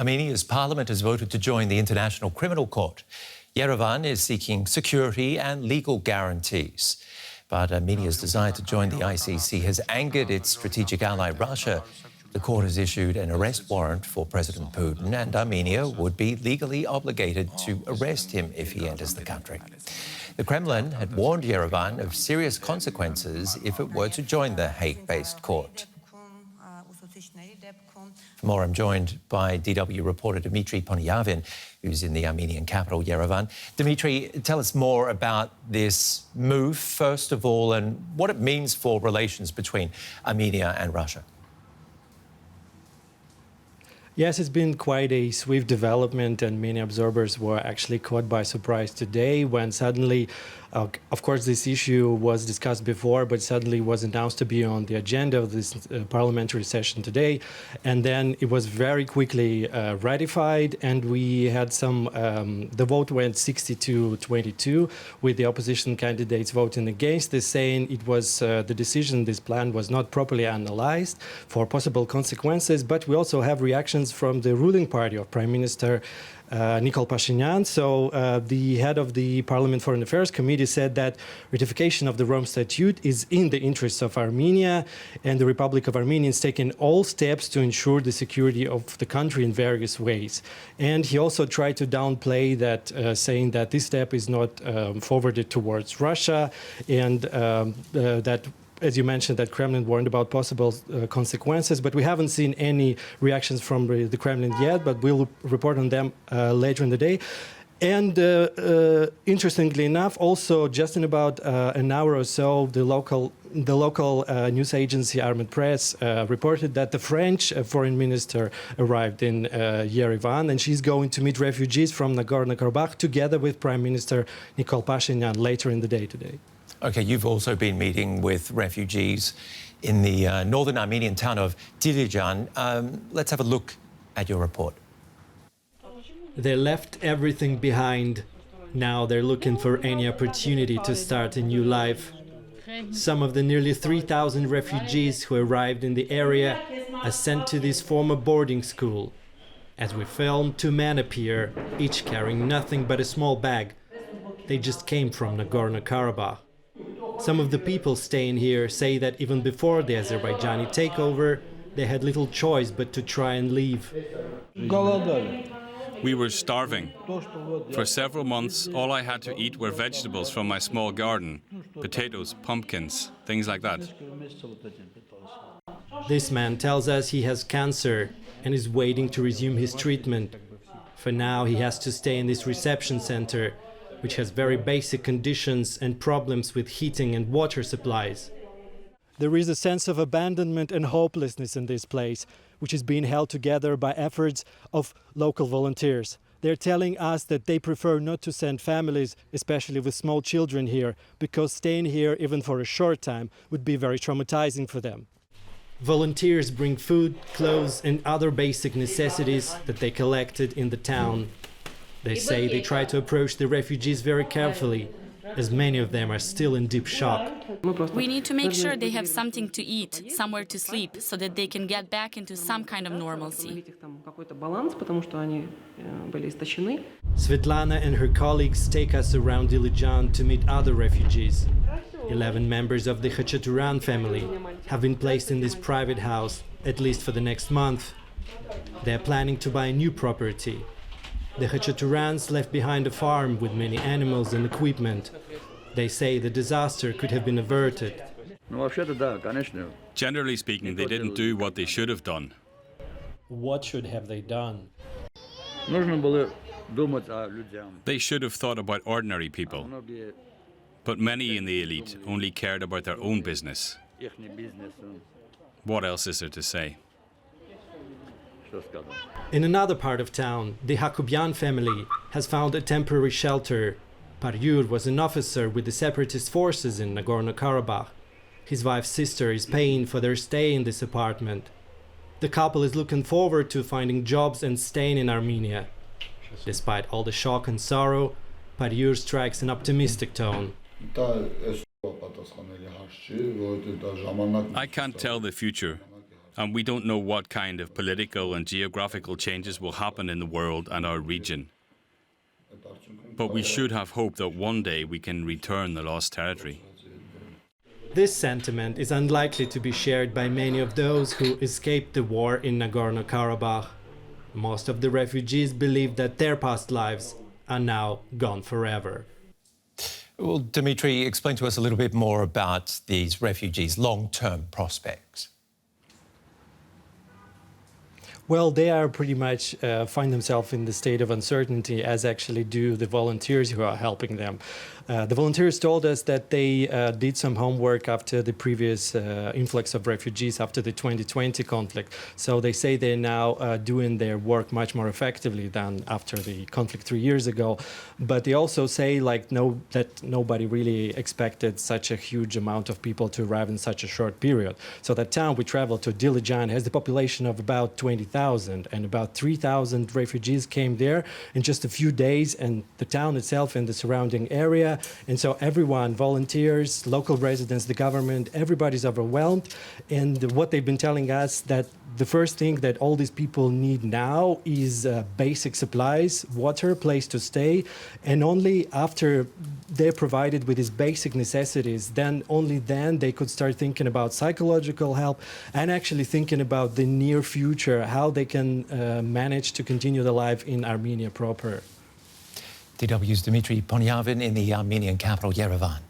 Armenia's parliament has voted to join the International Criminal Court. Yerevan is seeking security and legal guarantees. But Armenia's desire to join the ICC has angered its strategic ally Russia. The court has issued an arrest warrant for President Putin, and Armenia would be legally obligated to arrest him if he enters the country. The Kremlin had warned Yerevan of serious consequences if it were to join the Hague-based court. For more, I'm joined by DW reporter Dmitry Ponyavin, who's in the Armenian capital, Yerevan. Dmitry, tell us more about this move, first of all, and what it means for relations between Armenia and Russia. Yes, it's been quite a swift development, and many observers were actually caught by surprise today when suddenly, of course, this issue was discussed before, but suddenly was announced to be on the agenda of this parliamentary session today. And then it was very quickly ratified, and we had the vote went 60-22, with the opposition candidates voting against this, saying it was the decision, this plan was not properly analyzed for possible consequences. But we also have reactions from the ruling party of Prime Minister Nikol Pashinyan. So the head of the Parliament Foreign Affairs Committee said that ratification of the Rome Statute is in the interests of Armenia, and the Republic of Armenia is taking all steps to ensure the security of the country in various ways. And he also tried to downplay that, saying that this step is not forwarded towards Russia, and that, as you mentioned, that Kremlin warned about possible consequences, but we haven't seen any reactions from the Kremlin yet, but we'll report on them later in the day. And interestingly enough, also just in about an hour or so, the local news agency Armed Press reported that the French foreign minister arrived in Yerevan, and she's going to meet refugees from Nagorno-Karabakh together with Prime Minister Nikol Pashinyan later in the day today. OK, you've also been meeting with refugees in the northern Armenian town of Dilijan. Let's have a look at your report. They left everything behind. Now they're looking for any opportunity to start a new life. Some of the nearly 3,000 refugees who arrived in the area are sent to this former boarding school. As we film, two men appear, each carrying nothing but a small bag. They just came from Nagorno-Karabakh. Some of the people staying here say that even before the Azerbaijani takeover, they had little choice but to try and leave. We were starving. For several months, all I had to eat were vegetables from my small garden, potatoes, pumpkins, things like that. This man tells us he has cancer and is waiting to resume his treatment. For now, he has to stay in this reception center, which has very basic conditions and problems with heating and water supplies. There is a sense of abandonment and hopelessness in this place, which is being held together by efforts of local volunteers. They're telling us that they prefer not to send families, especially with small children here, because staying here even for a short time would be very traumatizing for them. Volunteers bring food, clothes and other basic necessities that they collected in the town. They say they try to approach the refugees very carefully, as many of them are still in deep shock. We need to make sure they have something to eat, somewhere to sleep, so that they can get back into some kind of normalcy. Svetlana and her colleagues take us around Dilijan to meet other refugees. 11 members of the Khachaturan family have been placed in this private house, at least for the next month. They're planning to buy a new property. The Khachaturans left behind a farm with many animals and equipment. They say the disaster could have been averted. Generally speaking, they didn't do what they should have done. What should have they done? They should have thought about ordinary people. But many in the elite only cared about their own business. What else is there to say? In another part of town, the Hakubian family has found a temporary shelter. Paryur was an officer with the separatist forces in Nagorno-Karabakh. His wife's sister is paying for their stay in this apartment. The couple is looking forward to finding jobs and staying in Armenia. Despite all the shock and sorrow, Paryur strikes an optimistic tone. I can't tell the future, And we don't know what kind of political and geographical changes will happen in the world and our region. But we should have hope that one day we can return the lost territory. This sentiment is unlikely to be shared by many of those who escaped the war in Nagorno-Karabakh. Most of the refugees believe that their past lives are now gone forever. Well, Dmitry, explain to us a little bit more about these refugees' long-term prospects. Well, they are pretty much find themselves in the state of uncertainty, as actually do the volunteers who are helping them. The volunteers told us that they did some homework after the previous influx of refugees after the 2020 conflict. So they say they're now doing their work much more effectively than after the conflict 3 years ago. But they also say that nobody really expected such a huge amount of people to arrive in such a short period. So that town we traveled to, Dilijan, has the population of about 20,000, and about 3,000 refugees came there in just a few days, and the town itself and the surrounding area. And so everyone, volunteers, local residents, the government, everybody's overwhelmed. And what they've been telling us, that the first thing that all these people need now is basic supplies, water, place to stay. And only after they're provided with these basic necessities, only then they could start thinking about psychological help and actually thinking about the near future, how they can manage to continue their life in Armenia proper. DW's Dmitry Ponyavin in the Armenian capital, Yerevan.